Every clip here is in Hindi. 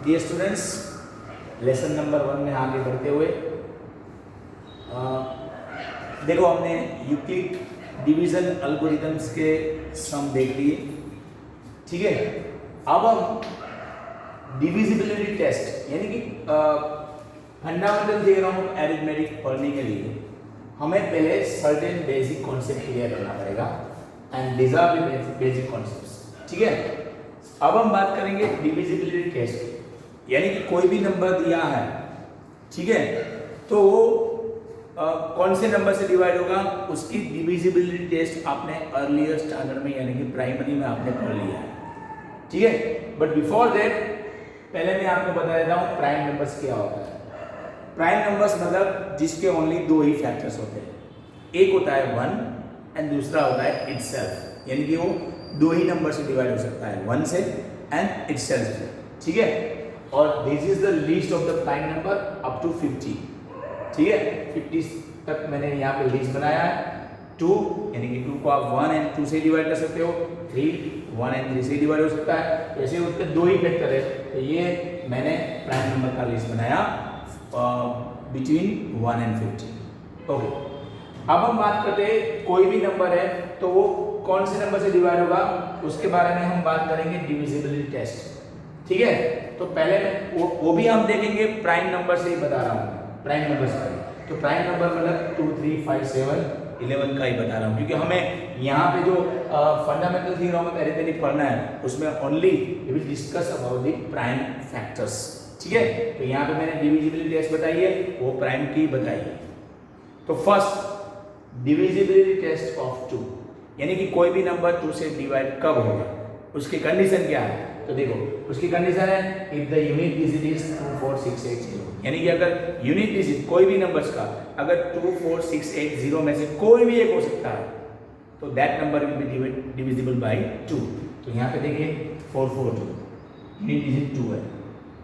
डियर स्टूडेंट्स, लेसन नंबर 1 में आगे बढ़ते हुए देखो हमने यूक्लिड डिवीजन एल्गोरिथम्स के सम देख लिए। ठीक है, अब हम डिविजिबिलिटी टेस्ट यानी कि फंडामेंटल थ्योरम ऑफ अरिथमेटिक पढ़ने के लिए हमें पहले सर्टेन बेसिक कॉन्सेप्ट क्लियर करना पड़ेगा and these are the basic concepts. ठीक है, अब हम बात करेंगे डिविजिबिलिटी टेस्ट की, यानी कि कोई भी नंबर दिया है, ठीक है, तो वो कौन से नंबर से डिवाइड होगा, उसकी डिविजिबिलिटी टेस्ट आपने अर्लियर स्टैंडर्ड में यानी कि प्राइमरी में आपने पढ़ लिया है। ठीक है, बट बिफोर दैट पहले मैं आपको बता देता हूँ प्राइम नंबर्स क्या होता है। प्राइम नंबर्स मतलब जिसके ओनली दो ही फैक्टर्स होते हैं, एक होता है 1 एंड दूसरा होता है इटसेल्फ, यानी कि वो दो ही नंबर से डिवाइड हो सकता है, 1 से एंड इटसेल्फ से। ठीक है, और this is the list of the prime number up to 50। ठीक है, 50 तक मैंने यहाँ पे लिस्ट बनाया है। 2 यानी कि 2 को आप 1 एंड 2 से डिवाइड कर सकते हो, 3 1 एंड 3 से डिवाइड हो सकता है। जैसे उसके दो ही फैक्टर है, तो ये मैंने प्राइम नंबर का लिस्ट बनाया बिटवीन 1 एंड 50। ओके, अब हम बात करते हैं कोई भी नंबर है तो वो कौन से नंबर से डिवाइड होगा, उसके बारे में हम बात करेंगे डिविजिबिलिटी टेस्ट। ठीक है, तो पहले वो भी हम देखेंगे प्राइम नंबर से ही बता रहा हूँ, प्राइम नंबर से। तो प्राइम नंबर मतलब 2 3 5 7 11 का ही बता रहा हूँ, क्योंकि हमें यहाँ पे जो फंडामेंटल थ्योरम ऑफ अरिथमेटिक पढ़ना है उसमें only we will discuss about the prime factors. ठीक है, तो यहाँ पे मैंने डिविजिबिलिटी टेस्ट बताई है, वो प्राइम की बताई है। तो फर्स्ट डिविजिबिलिटी टेस्ट ऑफ 2, यानी कि कोई भी नंबर 2 से डिवाइड कब होगा, उसकी कंडीशन क्या है। तो देखो उसकी कंडीशन है if the unit digit is 24680, यानी कि अगर यूनिट डिजिट कोई भी नंबर्स का अगर 24680 में से कोई भी एक हो सकता है तो that number will be divisible by 2। तो यहाँ पे देखिए 442 यूनिट डिजिट 2 है,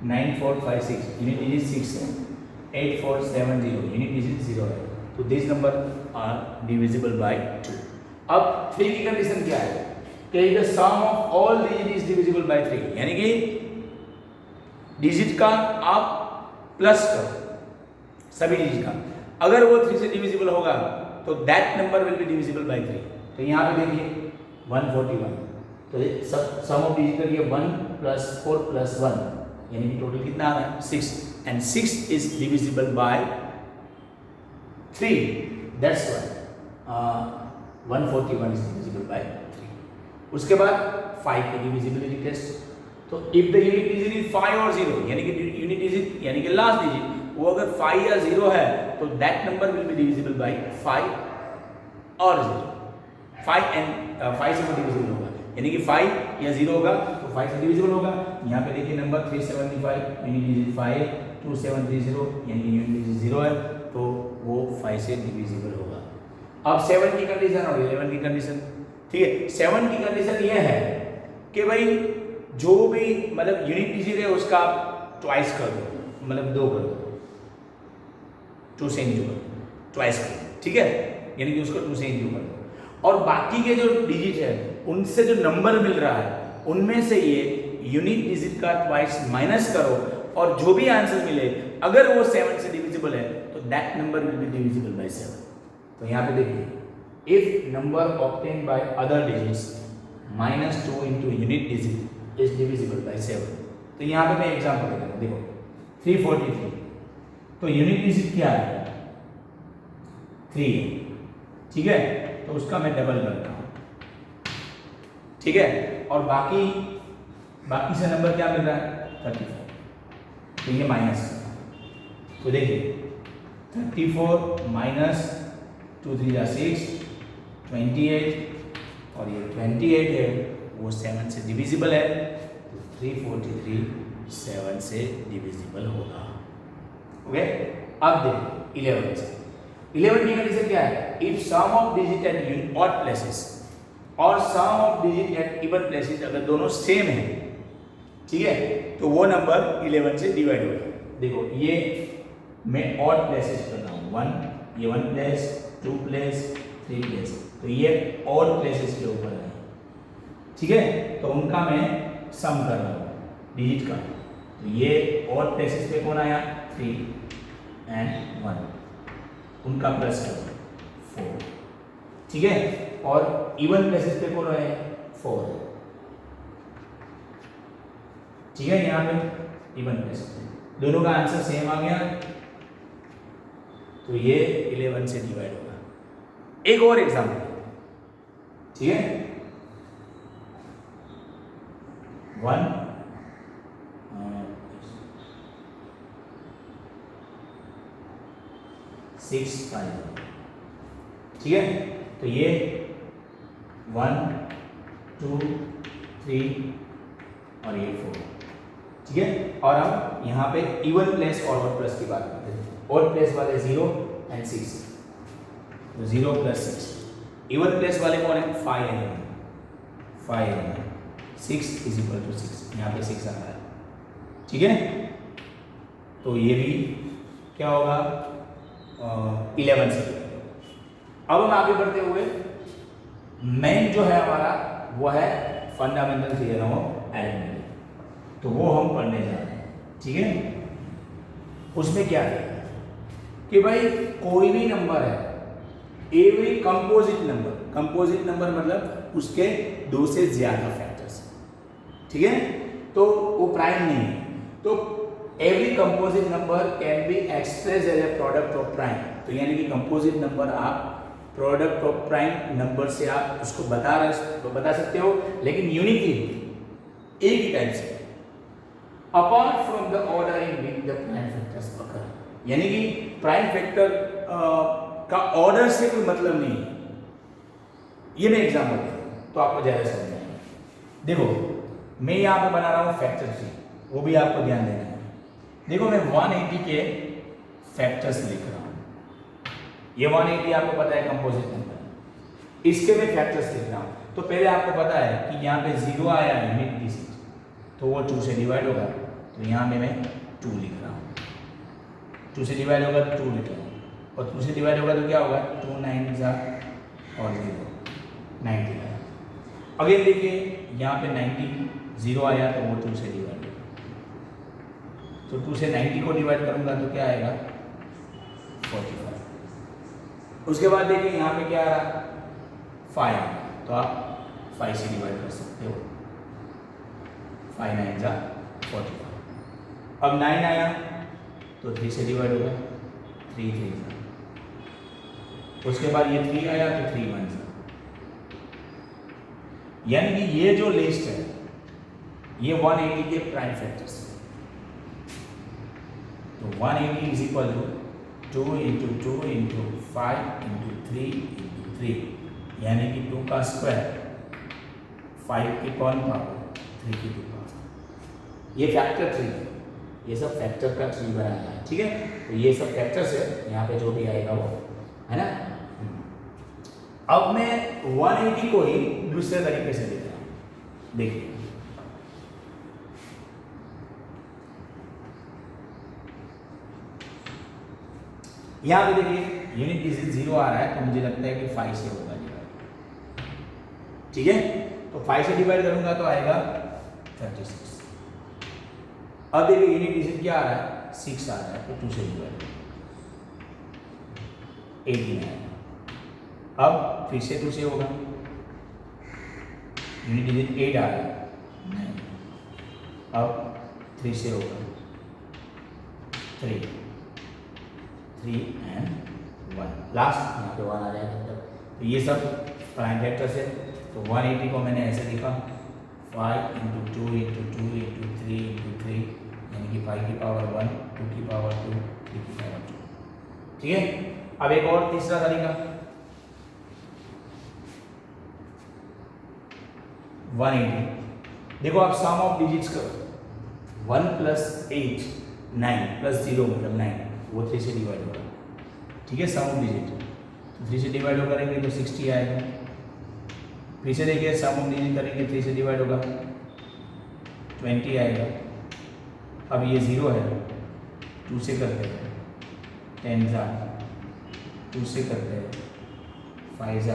9456 यूनिट डिजिट 6 है, 8470 यूनिट डिजिट 0 है, तो this number are divisible by 2। अब 3 की कंडीशन क्या है कि the sum of all digit is divisible by 3, यानी कि डिजिट का आप प्लस करो सभी डिजिट का, अगर वो 3 से डिविजिबल होगा तो that number will be divisible by 3। तो यहाँ पे देखिए 141, तो सम ऑफ डिजिट करिए 1 + 4 + 1, यानी कि टोटल कितना आ रहा है 6, and 6 is divisible by 3, that's why 141 is divisible by 3। उसके बाद 5 की डिविजिबिलिटी टेस्ट। तो if the unit digit is 5 और 0, यानी कि यूनिट डिजिट यानी कि लास्ट डिजिट वो अगर 5 या 0 है तो that number will be divisible by 5 और 0। 5 एंड 5 से वो डिविजिबल होगा, यानी कि 5 या 0 होगा तो 5 से डिविजिबल होगा। यहाँ पे देखिए नंबर 375 यूनिट डिजिट 5 है, 2730 यानी कि यूनिट डिजिट 0 है, तो वो 5 से डिविजिबल होगा। अब 7 की कंडीशन और 11 की कंडीशन। ठीक है, 7 की कंडीशन ये है कि भाई जो भी मतलब यूनिट डिजिट है उसका आप ट्वाइस कर दो, मतलब 2 कर दो, 2 से इंटू कर दो, ट्वाइस कर दो। ठीक है, यानी कि उसको 2 से इंटू कर दो, और बाकी के जो डिजिट है उनसे जो नंबर मिल रहा है उनमें से ये यूनिट डिजिट का ट्वाइस माइनस करो, और जो भी आंसर मिले अगर वो 7 से डिविजिबल है तो that number will be divisible by 7। तो यहाँ पे देखिए if number obtain by other digits -2 into unit digit is divisible bye 7। तो यहाँ पे मैं एग्जांपल देता हूँ, देखो 343, तो यूनिट डिजिट क्या है 3 है। ठीक है, तो उसका मैं डबल करता हूँ। ठीक है, और बाकी से नंबर क्या मिल रहा है 34, तो ये माइनस। तो देखिए 34 माइनस 2 3 जा 6 28, और ये 28 है वो 7 से डिविजिबल है, तो 343 7 से डिविजिबल होगा। ओके, अब देखो 11 से। 11 की कंडीशन क्या है, if sum of digit at odd places और sum of digit at even places अगर दोनों सेम है, ठीक है, तो वो नंबर 11 से डिवाइड होगा। देखो ये मैं ऑड प्लेसेस कर रहा हूँ, 1 ये 1 प्लेस, 2 प्लेस, 3 प्लेस, तो ये ऑड प्लेसेस के ऊपर है। ठीक है, तो उनका मैं सम कर रहा हूँ डिजिट का, तो ये और प्लेसेस पे कौन आया 3 एंड 1, उनका प्लस करो 4, ठीक है। और इवन प्लेसेस पे कौन है 4, ठीक है। यहाँ पे इवन प्लेसेस पे दोनों का आंसर सेम आ गया, तो ये 11 से डिवाइड होगा। एक और एग्जाम्पल, ठीक है। 1 6 5, ठीक है। तो ये 1 2 3 और ये 4, ठीक है। और हम यहाँ पे इवन प्लेस और ऑड प्लस की बात करते हैं। ऑड प्लेस वाले 0 एंड 6, तो 0 प्लस 6। इवन प्लेस वाले कौन है 5 and 5 and 6 is equal to 6, यहाँ पे 6 आ रहा है, ठीक है। तो ये भी क्या होगा 11 से। अब हम आगे बढ़ते हुए मेन जो है हमारा वो है फंडामेंटल थ्योरम ऑफ अरिथमेटिक, तो वो हम पढ़ने जा रहे हैं, ठीक है। उसमें क्या है कि भाई कोई भी नंबर है, एवरी कंपोजिट नंबर मतलब उसके 2 से ज्यादा फैक्टर्स, ठीक है। तो वो प्राइम नहीं है, तो every composite number can be express as a product of prime. तो यानी कि कंपोजिट नंबर आप प्रोडक्ट ऑफ प्राइम नंबर से आप उसको बता सकते हो, लेकिन यूनिकली एक ही टाइप से, apart from the order in which the prime factors occur. यानी कि प्राइम फैक्टर का ऑर्डर से कोई मतलब नहीं है। ये मैं एग्जाम्पल दे रहा हूं तो आपको ज्यादा समझ आएगा। देखो मैं यहाँ पे बना रहा हूँ फैक्टर ट्री, वो भी आपको ध्यान देना है। देखो मैं 180 के फैक्टर्स लिख रहा हूँ, ये 180 आपको पता है कंपोजिट नंबर, इसके मैं फैक्टर्स लिख रहा हूँ। तो पहले आपको पता है कि यहाँ पे 0 आया यूनिट डिजिट, तो वो 2 से डिवाइड होगा, तो यहाँ पे मैं 2 लिख रहा हूँ। 2 से डिवाइड होगा तो 2 लिख रहा हूँ, और 2 से डिवाइड होगा तो क्या होगा 2 9 और 0 90 आया। अगेन देखिए यहाँ पे 90 0 आया तो वो 2 से डिवाइड होगा, तो 2 से 90 को डिवाइड करूंगा तो क्या आएगा 45। उसके बाद देखिए यहाँ पे क्या आ रहा 5, तो आप 5 से डिवाइड कर सकते हो, 5 9 45। अब 9 आया तो 3 से डिवाइड होगा, 3 3। उसके बाद ये 3 आया तो 3 1। यानी कि ये जो लिस्ट है ये 180 के प्राइम फैक्टर्स है। तो 180 is equal to 2 into 2 into 5 into 3 into 3, यानी कि 2 का स्क्वायर 5 की कौन पावर 3 की 2 पावर। ये फैक्टर ट्री है, ये सब फैक्टर का ट्री बनाना है, ठीक है। तो ये सब फैक्टर्स है, यहाँ पे जो भी आएगा वो है ना। अब मैं 180 को ही दूसरे तरीके से लिख रहा हूं, देखिए यहां पे देखिए यूनिट डिजिट 0 आ रहा है, तो मुझे लगता है कि 5 से होगा डिवाइड, ठीक है। तो 5 से डिवाइड करूंगा तो आएगा 36। अब देखिए यूनिट डिजिट क्या आ रहा है 6 आ रहा है, तो 2 से डिवाइड 18 आएगा। अब फिर से 2 से होगा, यूनिट डिजिट 8 आ रहा है 9। अब 3 से होगा 3 एंड 1, लास्ट यहाँ पे 1 आ जाएगा। तो ये सब प्राइम फैक्टर्स है। तो 180 को मैंने ऐसे लिखा 5 इंटू 2 इंटू 2 इंटू 3 इंटू 3, यानी कि 5 की पावर 1 2 की पावर 2 3 की पावर 2, ठीक है। अब एक और तीसरा तरीका 180। देखो आप सम ऑफ डिजिट्स करो, 1 प्लस 8 9 प्लस 0 मतलब 9, वो 3 से डिवाइड होगा, ठीक है। सम ऑफ डिजिट तो 3 से डिवाइड हो करेंगे तो 60 आएगा। फिर से देखिए सम ऑफ डिजिट करेंगे 3 से डिवाइड होगा 20 आएगा। अब ये 0 है, 2 से करते हैं 10 2 से करते हैं 5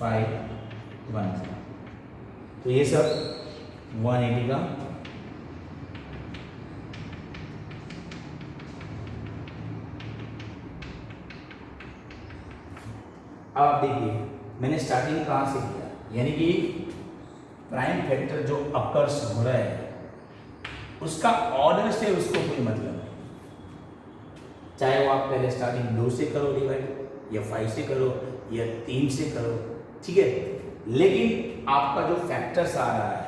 5 1। तो ये सब 180 का अब आप देखिए मैंने स्टार्टिंग कहाँ से किया, यानी कि प्राइम फैक्टर जो अकर्स हो रहा है उसका ऑर्डर से उसको कोई मतलब नहीं, चाहे वो आप पहले स्टार्टिंग 2 से करो डिवाइड या 5 से करो या 3 से करो, ठीक है, लेकिन आपका जो फैक्टर्स आ रहा है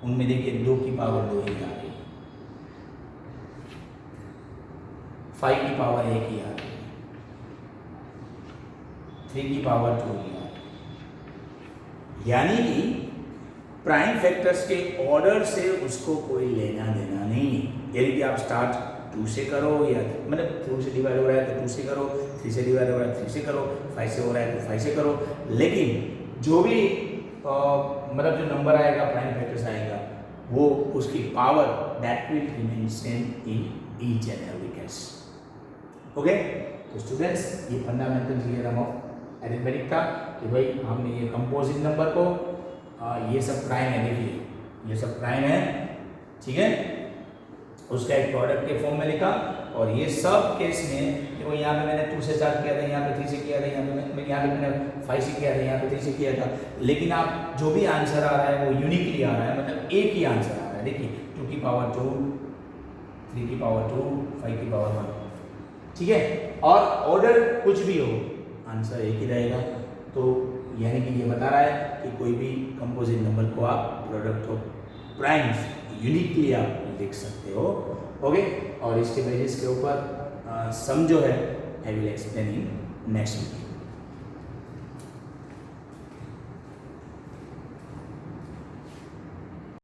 उनमें देखिए 2 की पावर 2 ही आ रही है, 5 की पावर 1 ही आ रही है, 3 की पावर 2 ही आ रही है, यानी कि प्राइम फैक्टर्स के ऑर्डर से उसको कोई लेना देना नहीं है। यानी कि आप स्टार्ट 2 से करो या मतलब 2 से डिवाइड हो रहा है तो 2 से करो, 3 से डिवाइड हो रहा है 3 से करो, 5 से हो रहा है तो 5 से करो, लेकिन जो भी मतलब जो नंबर आएगा प्राइम फैक्टर्स आएगा वो उसकी power that will remain same in each and every case. Okay, तो स्टूडेंट्स ये फंडामेंटल थियरम ऑफ अरिथमेटिक था कि भाई हमने ये कंपोजिट नंबर को ये सब प्राइम है, देखिए ये सब प्राइम है, ठीक है, उसका एक प्रोडक्ट के फॉर्म में लिखा, और ये सब केस में देखो यहाँ पे मैंने 2 से स्टार्ट किया था, यहाँ पे 3 से किया था, यहाँ पे मैंने 5 से किया था, यहाँ पे 3 से किया था, लेकिन आप जो भी आंसर आ रहा है वो यूनिकली आ रहा है, मतलब एक ही आंसर आ रहा है। देखिए 2 की पावर 2, 3 की पावर 2, 5 की पावर 1, ठीक है, और ऑर्डर कुछ भी हो आंसर एक ही रहेगा। तो यानी कि ये बता रहा है कि कोई भी कंपोजिट नंबर को आप प्रोडक्ट ऑफ प्राइम्स यूनिकली आप लिख सकते हो। ओके, और इसके बेसिस के ऊपर सम जो है I will explain in next video.